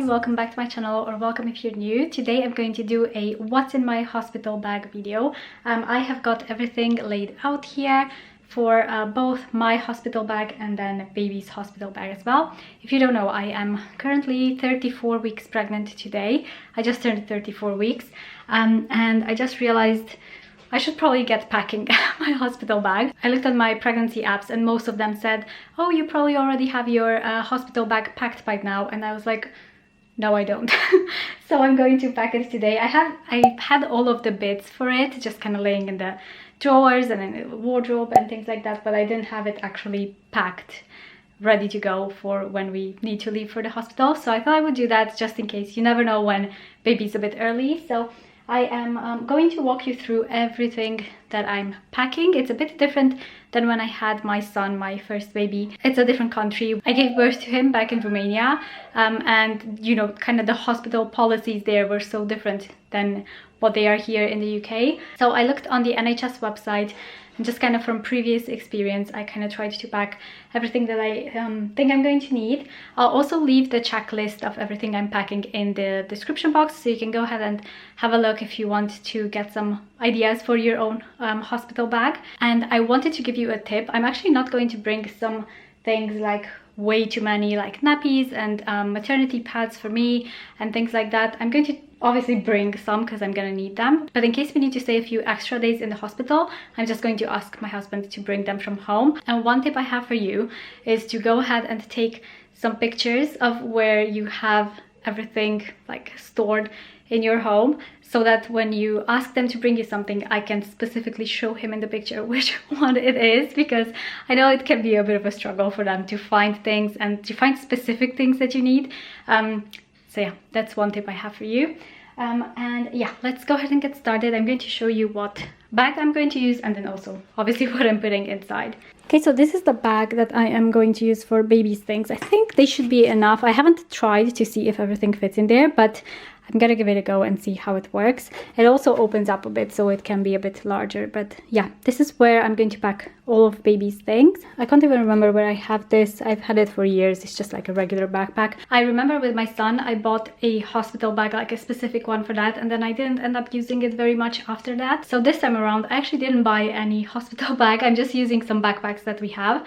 and welcome back to my channel, or welcome if you're new. Today I'm going to do a what's in my hospital bag video. I have got everything laid out here for both my hospital bag and then baby's hospital bag as well. If you don't know, I am currently 34 weeks pregnant today. I just turned 34 weeks and I just realized I should probably get packing my hospital bag. I looked at my pregnancy apps and most of them said, oh, you probably already have your hospital bag packed by now. And I was like, no, I don't. So I'm going to pack it today. I had all of the bits for it, just kind of laying in the drawers and in the wardrobe and things like that, but I didn't have it actually packed, ready to go for when we need to leave for the hospital. So I thought I would do that just in case. You never know when baby's a bit early. So I am going to walk you through everything that I'm packing. It's a bit different than when I had my son, my first baby. It's a different country. I gave birth to him back in Romania, and you know, kind of the hospital policies there were so different than what they are here in the UK. So I looked on the NHS website, and just kind of from previous experience, I kind of tried to pack everything that I think I'm going to need. I'll also leave the checklist of everything I'm packing in the description box, so you can go ahead and have a look if you want to get some ideas for your own hospital bag. And I wanted to give you a tip. I'm actually not going to bring some things like way too many, like nappies and maternity pads for me and things like that. I'm going to obviously bring some because I'm gonna need them, but in case we need to stay a few extra days in the hospital, I'm just going to ask my husband to bring them from home. And one tip I have for you is to go ahead and take some pictures of where you have everything like stored in your home, so that when you ask them to bring you something, I can specifically show him in the picture which one it is, because I know it can be a bit of a struggle for them to find things and to find specific things that you need. So yeah, that's one tip I have for you. And yeah, let's go ahead and get started. I'm going to show you what bag I'm going to use and then also obviously what I'm putting inside. Okay, so this is the bag that I am going to use for baby's things. I think they should be enough. I haven't tried to see if everything fits in there, but I'm gonna give it a go and see how it works. It also opens up a bit, so it can be a bit larger, but yeah, this is where I'm going to pack all of baby's things. I can't even remember where I have this. I've had it for years. It's just like a regular backpack. I remember with my son, I bought a hospital bag, like a specific one for that, and then I didn't end up using it very much after that. So this time around, I actually didn't buy any hospital bag. I'm just using some backpacks that we have,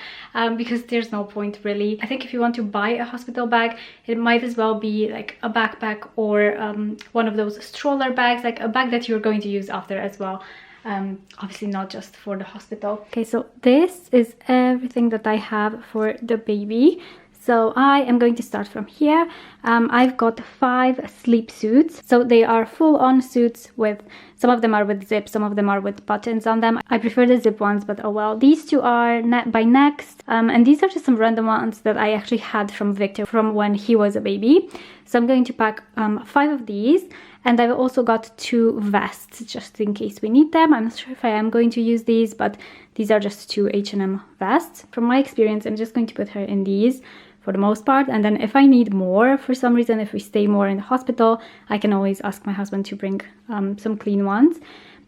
because there's no point really. I think if you want to buy a hospital bag, it might as well be like a backpack or one of those stroller bags, like a bag that you're going to use after as well. Obviously not just for the hospital. Okay, so this is everything that I have for the baby. So I am going to start from here. I've got 5 sleep suits. So they are full-on suits with, some of them are with zips, some of them are with buttons on them. I prefer the zip ones, but oh well. These two are by Next. And these are just some random ones that I actually had from Victor from when he was a baby. So I'm going to pack 5 of these. And I've also got 2 vests just in case we need them. I'm not sure if I am going to use these, but these are just 2 H&M vests. From my experience, I'm just going to put her in these for the most part, and then if I need more for some reason, if we stay more in the hospital, I can always ask my husband to bring some clean ones.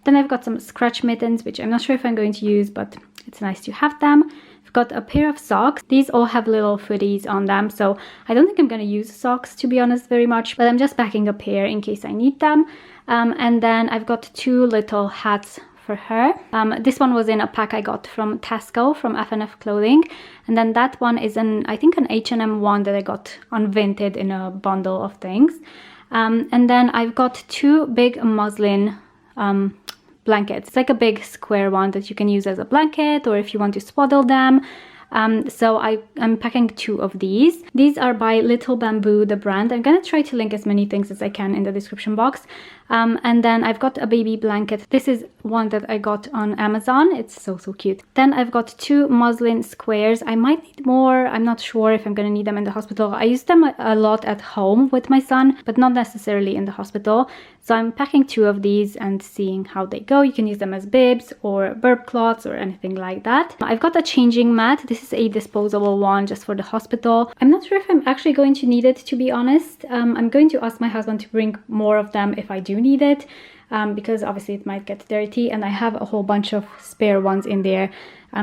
Then I've got some scratch mittens, which I'm not sure if I'm going to use, but it's nice to have them. I've got a pair of socks. These all have little footies on them, so I don't think I'm going to use socks, to be honest, very much, but I'm just packing a pair in case I need them. And then I've got 2 little hats for her. This one was in a pack I got from Tesco, from F&F Clothing, and then that one is I think an H&M one that I got on Vinted in a bundle of things. And then I've got 2 big muslin blankets. It's like a big square one that you can use as a blanket or if you want to swaddle them. So I'm packing 2 of these. These are by Little Bamboo, the brand. I'm gonna try to link as many things as I can in the description box. And then I've got a baby blanket. This is one that I got on Amazon. It's so cute. Then I've got 2 muslin squares. I might need more. I'm not sure if I'm gonna need them in the hospital. I use them a lot at home with my son, but not necessarily in the hospital. So I'm packing 2 of these and seeing how they go. You can use them as bibs or burp cloths or anything like that. I've got a changing mat. This this is a disposable one just for the hospital. I'm not sure if I'm actually going to need it, to be honest. I'm going to ask my husband to bring more of them if I do need it, because obviously it might get dirty, and I have a whole bunch of spare ones in there.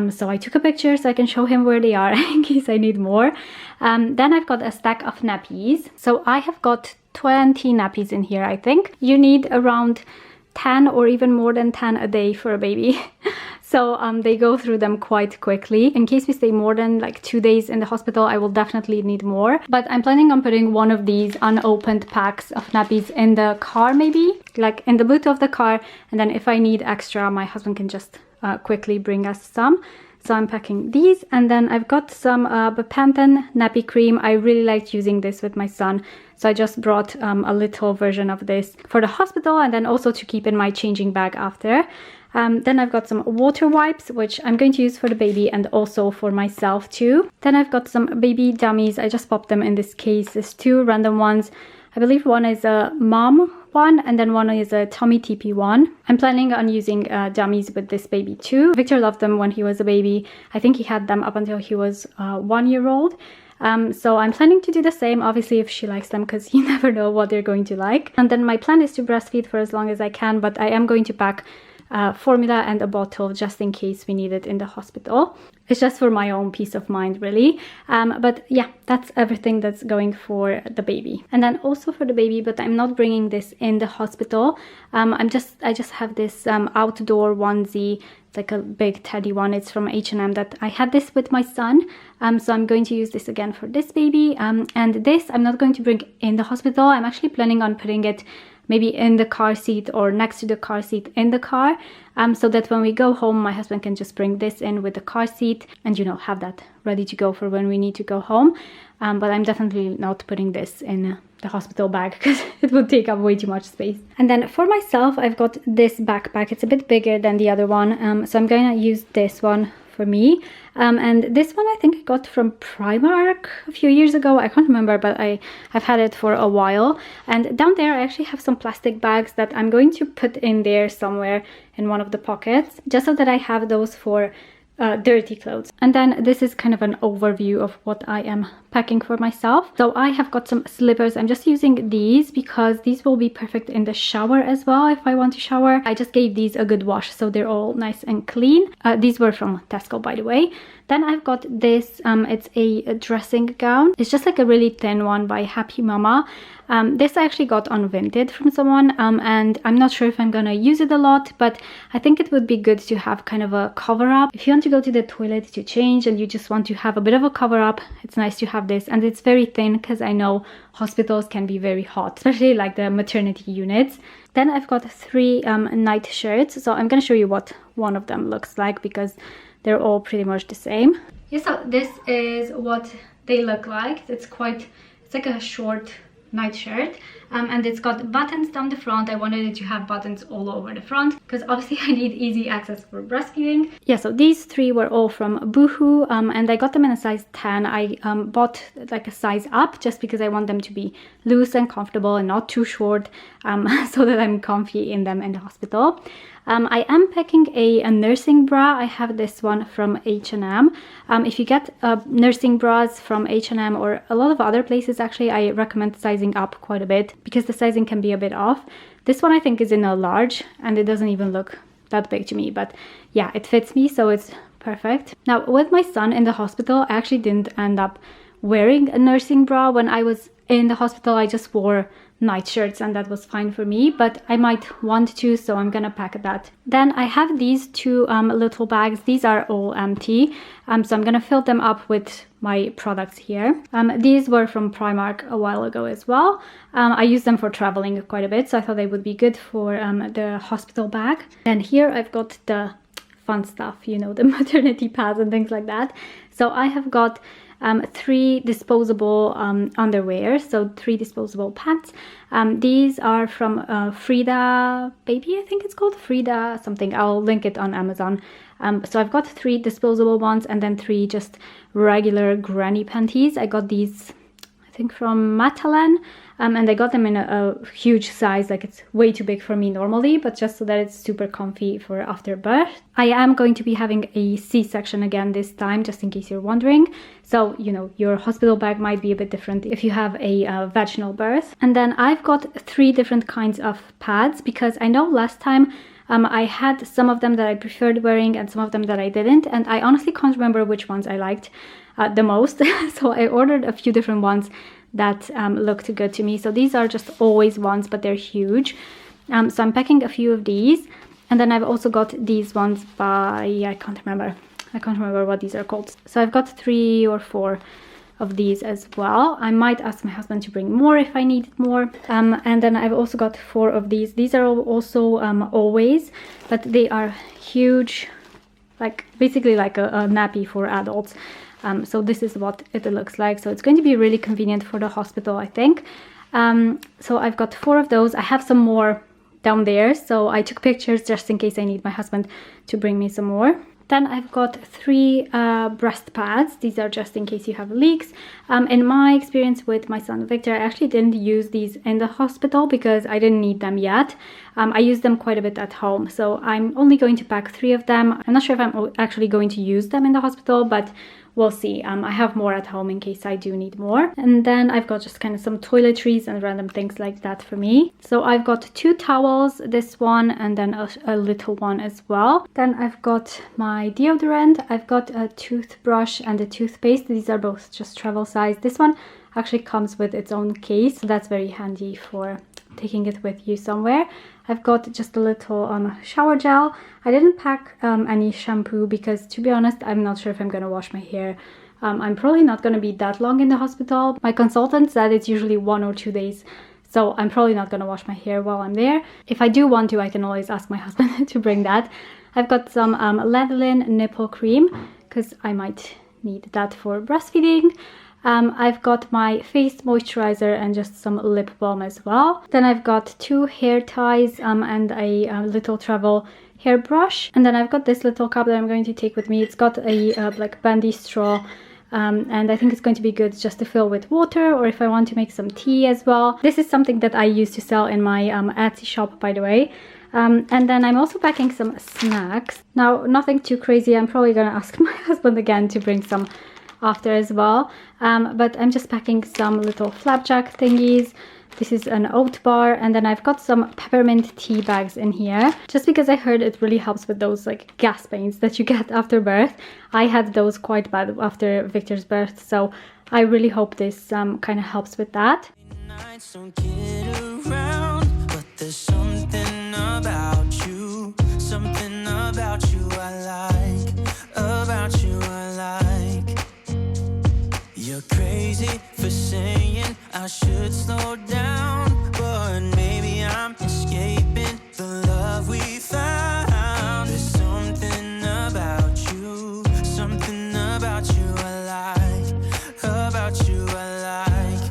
So I took a picture so I can show him where they are in case I need more. Then I've got a stack of nappies. So I have got 20 nappies in here, I think. You need around 10 or even more than 10 a day for a baby. So they go through them quite quickly. In case we stay more than like 2 days in the hospital, I will definitely need more. But I'm planning on putting one of these unopened packs of nappies in the car, maybe like in the boot of the car. And then if I need extra, my husband can just quickly bring us some. So I'm packing these, and then I've got some Peppermint nappy cream. I really liked using this with my son, so I just brought a little version of this for the hospital, and then also to keep in my changing bag after. Then I've got some water wipes, which I'm going to use for the baby and also for myself too. Then I've got some baby dummies. I just popped them in this case. There's 2 random ones. I believe one is a mom one, and then one is a tummy TP one. I'm planning on using dummies with this baby too. Victor loved them when he was a baby. I think he had them up until he was 1 year old. So I'm planning to do the same, obviously, if she likes them, because you never know what they're going to like. And then my plan is to breastfeed for as long as I can, but I am going to pack formula and a bottle just in case we need it in the hospital. It's just for my own peace of mind, really. But yeah, that's everything that's going for the baby. And then also for the baby, but I'm not bringing this in the hospital. I just have this outdoor onesie. It's like a big teddy one. It's from H&M. That I had this with my son. So I'm going to use this again for this baby. And this I'm not going to bring in the hospital. I'm actually planning on putting it maybe in the car seat or next to the car seat in the car, so that when we go home, my husband can just bring this in with the car seat and, you know, have that ready to go for when we need to go home. But I'm definitely not putting this in the hospital bag because it would take up way too much space. And then for myself, I've got this backpack. It's a bit bigger than the other one, so I'm going to use this one for me. And this one I think I got from Primark a few years ago. I can't remember, but I've had it for a while. And down there I actually have some plastic bags that I'm going to put in there somewhere in one of the pockets, just so that I have those for dirty clothes. And then this is kind of an overview of what I am packing for myself. So I have got some slippers. I'm just using these because these will be perfect in the shower as well if I want to shower. I just gave these a good wash, so they're all nice and clean. These were from Tesco, by the way. Then I've got this, it's a dressing gown. It's just like a really thin one by Happy Mama. This I actually got on Vinted from someone, and I'm not sure if I'm gonna use it a lot, but I think it would be good to have kind of a cover up. If you want to go to the toilet to change and you just want to have a bit of a cover up, it's nice to have this. And it's very thin because I know hospitals can be very hot, especially like the maternity units. Then I've got 3 night shirts, so I'm gonna show you what one of them looks like because they're all pretty much the same. Yeah, so this is what they look like. It's like a short night shirt, and it's got buttons down the front. I wanted it to have buttons all over the front because obviously I need easy access for breastfeeding. Yeah, so these 3 were all from Boohoo, and I got them in a size 10. I bought like a size up just because I want them to be loose and comfortable and not too short, so that I'm comfy in them in the hospital. I am packing a nursing bra. I have this one from H&M. If you get nursing bras from H&M or a lot of other places, actually, I recommend sizing up quite a bit because the sizing can be a bit off. This one I think is in a large and it doesn't even look that big to me, but yeah, it fits me, so it's perfect. Now, with my son in the hospital, I actually didn't end up wearing a nursing bra. When I was in the hospital, I just wore night shirts and that was fine for me, but I might want to, so I'm gonna pack that. Then I have these 2 little bags. These are all empty, so I'm gonna fill them up with my products here. These were from Primark a while ago as well. I use them for traveling quite a bit, so I thought they would be good for the hospital bag. And here I've got the fun stuff, you know, the maternity pads and things like that. So I have got 3 disposable underwear, so 3 disposable pants. These are from Frida Baby, I think it's called Frida something. I'll link it on Amazon. So I've got 3 disposable ones and then 3 just regular granny panties. I got these, I think from Matalan, and I got them in a huge size, like it's way too big for me normally, but just so that it's super comfy for after birth. I am going to be having a C-section again this time, just in case you're wondering. So, you know, your hospital bag might be a bit different if you have a vaginal birth. And then I've got 3 different kinds of pads, because I know last time I had some of them that I preferred wearing and some of them that I didn't, and I honestly can't remember which ones I liked the most. So I ordered a few different ones that looked good to me. So these are just always ones, but they're huge. So I'm packing a few of these, and then I've also got these ones by, I can't remember what these are called. So I've got 3 or 4 of these as well. I might ask my husband to bring more if I need more. And then I've also got 4 of these. These are also always, but they are huge, like basically like a nappy for adults. So this is what it looks like. So it's going to be really convenient for the hospital, I think. So I've got 4 of those. I have some more down there, so I took pictures just in case I need my husband to bring me some more. Then I've got 3 breast pads. These are just in case you have leaks. In my experience with my son Victor, I actually didn't use these in the hospital because I didn't need them yet. I use them quite a bit at home, so I'm only going to pack 3 of them. I'm not sure if I'm actually going to use them in the hospital, but we'll see. I have more at home in case I do need more. And then I've got just kind of some toiletries and random things like that for me. So I've got 2 towels, this one, and then a little one as well. Then I've got my deodorant, I've got a toothbrush and a toothpaste. These are both just travel size. This one actually comes with its own case, so that's very handy for taking it with you somewhere. I've got just a little shower gel. I didn't pack any shampoo because, to be honest, I'm not sure if I'm gonna wash my hair. I'm probably not gonna be that long in the hospital. My consultant said it's usually 1 or 2 days, so I'm probably not gonna wash my hair while I'm there. If I do want to, I can always ask my husband to bring that. I've got some lanolin nipple cream because I might need that for breastfeeding. I've got my face moisturiser and just some lip balm as well. Then I've got 2 hair ties and a little travel hairbrush. And then I've got this little cup that I'm going to take with me. It's got a like Bendy straw. And I think it's going to be good just to fill with water, or if I want to make some tea as well. This is something that I used to sell in my Etsy shop, by the way. And then I'm also packing some snacks. Now, nothing too crazy. I'm probably gonna ask my husband again to bring some after as well, but I'm just packing some little flapjack thingies. This is an oat bar, and then I've got some peppermint tea bags in here, just because I heard it really helps with those like gas pains that you get after birth. I had those quite bad after Victor's birth, so I really hope this kind of helps with that. You're crazy for saying I should slow down, but maybe I'm escaping the love we found. There's something about you I like, about you I like.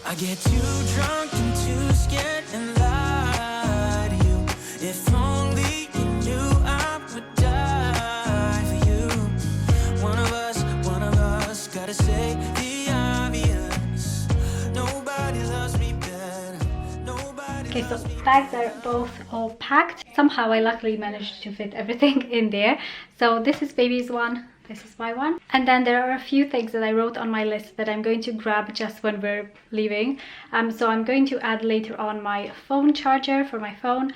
I get too drunk and too scared and lie to you. If only you knew I would die for you. One of us gotta say the obvious. Nobody loves me better. Nobody. Okay, so bags are both all packed. Somehow I luckily managed to fit everything in there. So this is baby's one, this is my one. And then there are a few things that I wrote on my list that I'm going to grab just when we're leaving. So I'm going to add later on my phone charger for my phone,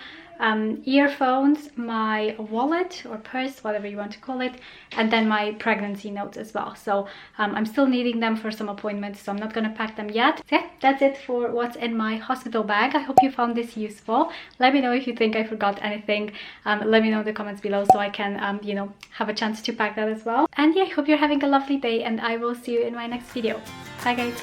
earphones, my wallet or purse, whatever you want to call it, and then my pregnancy notes as well. So I'm still needing them for some appointments, so I'm not going to pack them yet. So yeah, that's it for what's in my hospital bag. I hope you found this useful. Let me know if you think I forgot anything. Let me know in the comments below so I can you know, have a chance to pack that as well. And yeah, I hope you're having a lovely day, and I will see you in my next video. Bye guys.